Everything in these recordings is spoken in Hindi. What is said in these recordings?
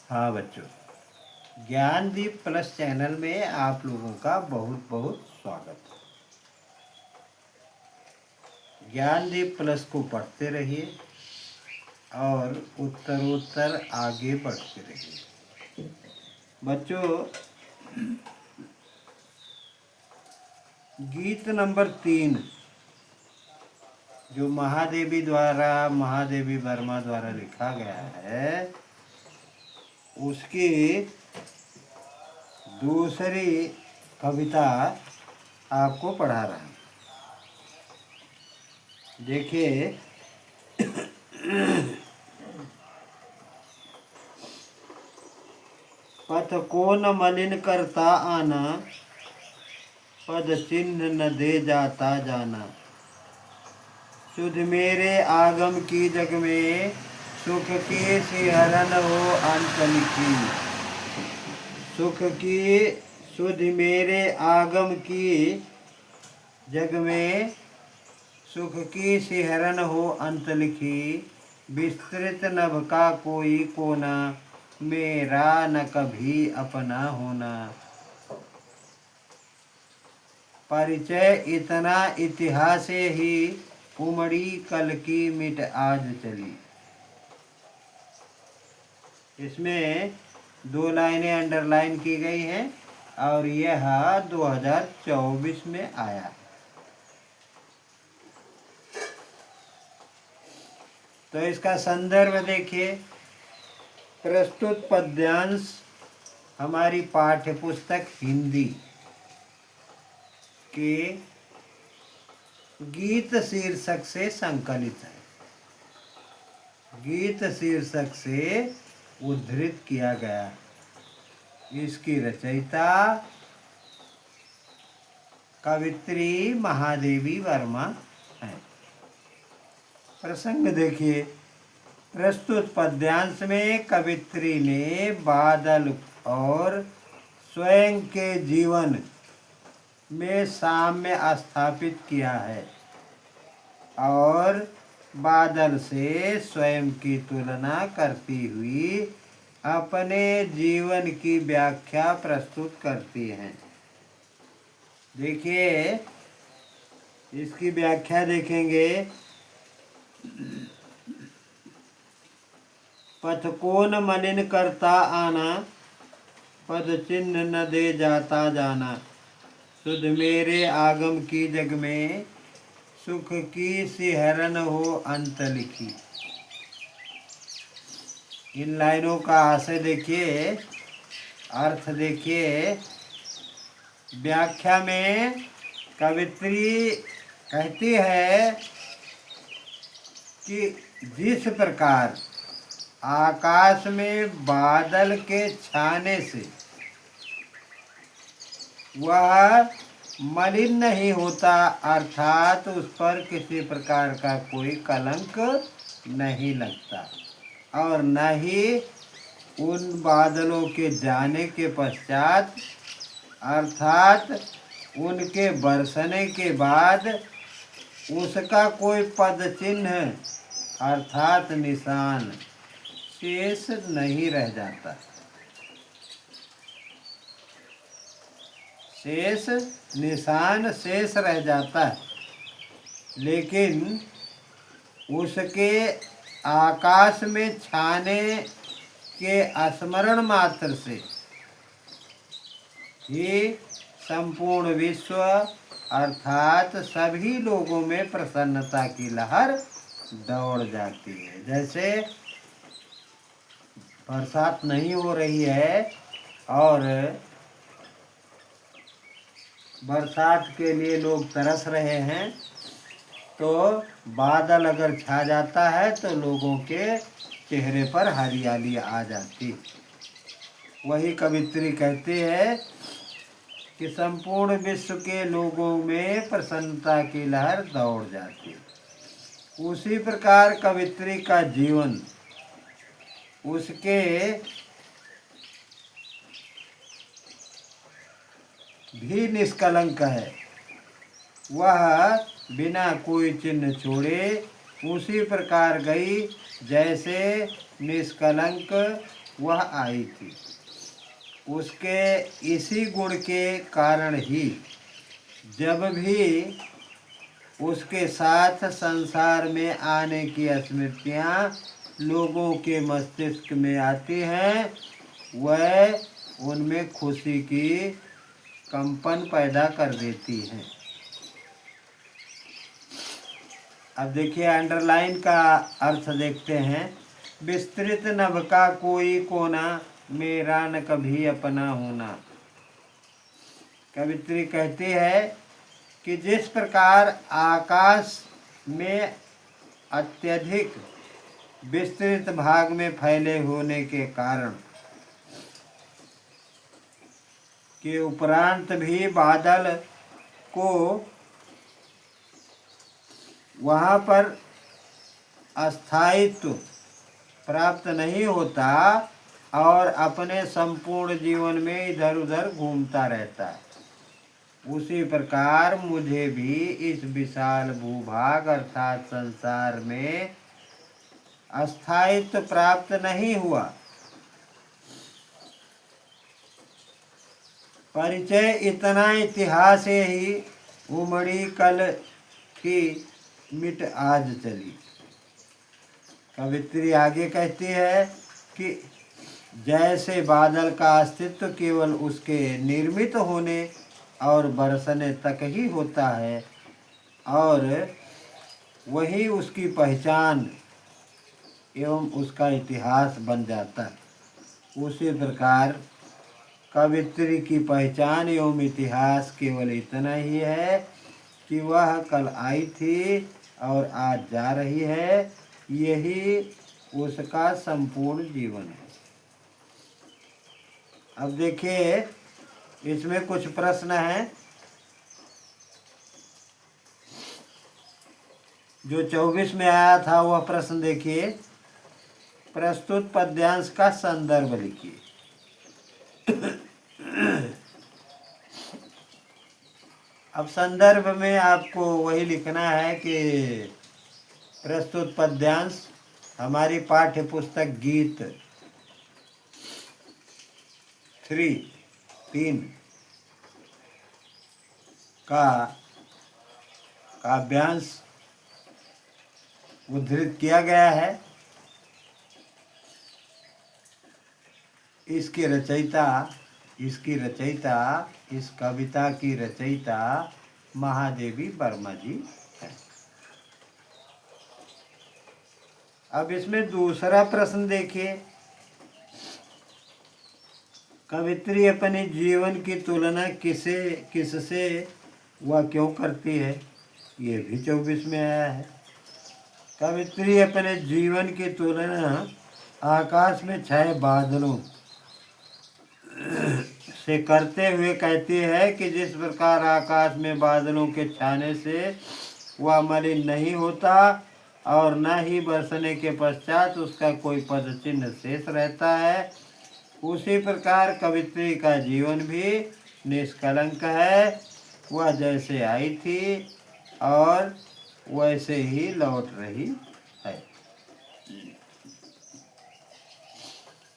हाँ बच्चों, ज्ञानदीप प्लस चैनल में आप लोगों का बहुत बहुत स्वागत है। ज्ञानदीप प्लस को पढ़ते रहिए और उत्तरोत्तर आगे बढ़ते रहिए। बच्चों, गीत नंबर 3 जो महादेवी वर्मा द्वारा लिखा गया है, उसकी दूसरी कविता आपको पढ़ा रहा हूँ। देखिए, पथ को न मलिन करता आना, पद चिन्ह न दे जाता जाना। सुध मेरे आगम की जग में, सुख की सिहरन हो अंत लिखी। सुध मेरे आगम की जग में, सुख की सिहरन हो अंत लिखी। विस्तृत नभ का कोई कोना, मेरा न कभी अपना होना। परिचय इतना इतिहास ही, उमड़ी कल की मिट आज चली। इसमें 2 लाइनें अंडरलाइन की गई हैं और यह 2024 में आया। तो इसका संदर्भ देखिए। प्रस्तुत पद्यांश हमारी पाठ्य पुस्तक हिंदी के गीत शीर्षक से संकलित है। गीत शीर्षक से उद्धृत किया गया। इसकी रचयिता कवित्री महादेवी वर्मा है। प्रसंग देखिए। प्रस्तुत पद्यांश में कवित्री ने बादल और स्वयं के जीवन में साम्य स्थापित किया है और बादल से स्वयं की तुलना करती हुई अपने जीवन की व्याख्या प्रस्तुत करती हैं। देखिए, इसकी व्याख्या देखेंगे। पथ को न मलिन करता आना, पद चिन्ह न दे जाता जाना। सुध मेरे आगम की जग में, सुख की सिहरन हो अंत लिखी। इन लाइनों का आशय देखिए, अर्थ देखिए। व्याख्या में कवित्री कहती है कि जिस प्रकार आकाश में बादल के छाने से वह मलिन नहीं होता, अर्थात उस पर किसी प्रकार का कोई कलंक नहीं लगता, और न ही उन बादलों के जाने के पश्चात अर्थात उनके बरसने के बाद उसका कोई पद चिन्ह अर्थात निशान शेष नहीं रह जाता। निशान शेष रह जाता है, लेकिन उसके आकाश में छाने के स्मरण मात्र से ही संपूर्ण विश्व अर्थात सभी लोगों में प्रसन्नता की लहर दौड़ जाती है। जैसे बरसात नहीं हो रही है और बरसात के लिए लोग तरस रहे हैं, तो बादल अगर छा जाता है तो लोगों के चेहरे पर हरियाली आ जाती। वही कवित्री कहती है कि संपूर्ण विश्व के लोगों में प्रसन्नता की लहर दौड़ जाती। उसी प्रकार कवित्री का जीवन उसके भी निष्कलंक है। वह बिना कोई चिन्ह छोड़े उसी प्रकार गई जैसे निष्कलंक वह आई थी। उसके इसी गुण के कारण ही जब भी उसके साथ संसार में आने की स्मृतियाँ लोगों के मस्तिष्क में आती हैं, वह उनमें खुशी की कंपन पैदा कर देती हैं। अब देखिए अंडरलाइन का अर्थ देखते हैं। विस्तृत नभ का कोई कोना, मेरा न कभी अपना होना। कवित्री कहती है कि जिस प्रकार आकाश में अत्यधिक विस्तृत भाग में फैले होने के कारण के उपरांत भी बादल को वहाँ पर अस्थायित्व प्राप्त नहीं होता और अपने संपूर्ण जीवन में इधर उधर घूमता रहता है, उसी प्रकार मुझे भी इस विशाल भूभाग अर्थात संसार में अस्थायित्व प्राप्त नहीं हुआ। परिचय इतना इतिहास ही उमड़ी कल की मिट आज चली। कवित्री आगे कहती है कि जैसे बादल का अस्तित्व केवल उसके निर्मित होने और बरसने तक ही होता है और वही उसकी पहचान एवं उसका इतिहास बन जाता है, उसी प्रकार कवित्री की पहचान एवं इतिहास केवल इतना ही है कि वह कल आई थी और आज जा रही है, यही उसका संपूर्ण जीवन है। अब देखिए इसमें कुछ प्रश्न हैं जो 24 में आया था। वह प्रश्न देखिए, प्रस्तुत पद्यांश का संदर्भ लिखिए। अब संदर्भ में आपको वही लिखना है कि प्रस्तुत पद्यांश हमारी पाठ्य पुस्तक गीत 3 का काव्यांश उद्धृत किया गया है। इसकी रचयिता इस कविता की रचयिता महादेवी वर्मा जी है। अब इसमें दूसरा प्रश्न देखिए, कवित्री अपने जीवन की तुलना किससे वह क्यों करती है, ये भी 24 में आया है। कवित्री अपने जीवन की तुलना आकाश में छाए बादलों से करते हुए कहती है कि जिस प्रकार आकाश में बादलों के छाने से वह मलिन नहीं होता और न ही बरसने के पश्चात उसका कोई पद चिन्ह शेष रहता है, उसी प्रकार कवित्री का जीवन भी निष्कलंक है। वह जैसे आई थी और वैसे ही लौट रही है।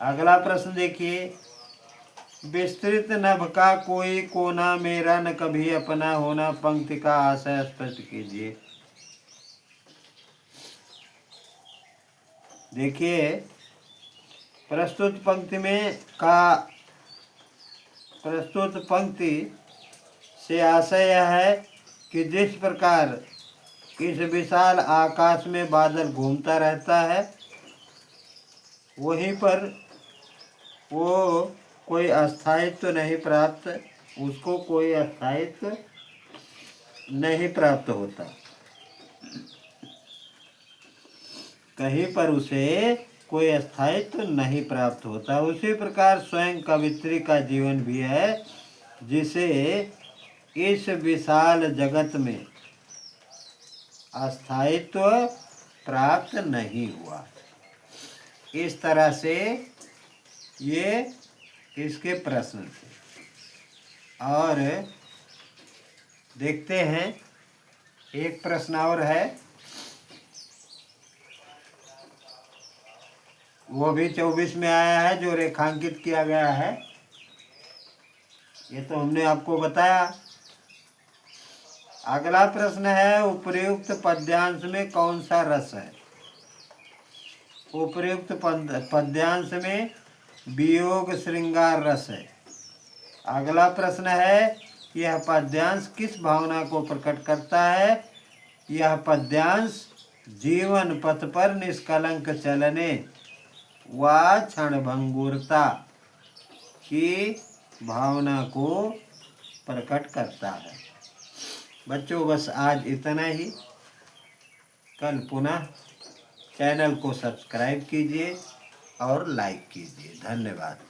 अगला प्रश्न देखिए, विस्तृत नभ का कोई कोना, मेरा न कभी अपना होना, पंक्ति का आशय स्पष्ट कीजिए। देखिए प्रस्तुत पंक्ति से आशय यह है कि जिस प्रकार इस विशाल आकाश में बादल घूमता रहता है, वहीं पर वो कोई अस्थायित्व नहीं प्राप्त, उसको कोई अस्थायित्व नहीं प्राप्त होता, कहीं पर उसे कोई अस्थायित्व नहीं प्राप्त होता। उसी प्रकार स्वयं कवित्री का जीवन भी है, जिसे इस विशाल जगत में अस्थायित्व प्राप्त नहीं हुआ। इस तरह से ये इसके प्रश्न थे। और देखते हैं एक प्रश्न और है। वो भी 24 में आया है जो रेखांकित किया गया है। ये तो हमने आपको बताया। अगला प्रश्न है, उपर्युक्त पद्यांश में कौन सा रस है? उपर्युक्त पद्यांश में वियोग श्रृंगार रस है। अगला प्रश्न है, यह पद्यांश किस भावना को प्रकट करता है? यह पद्यांश जीवन पथ पर निष्कलंक चलने व क्षणभंगुरता की भावना को प्रकट करता है। बच्चों बस आज इतना ही। कल पुनः चैनल को सब्सक्राइब कीजिए और लाइक कीजिए। धन्यवाद।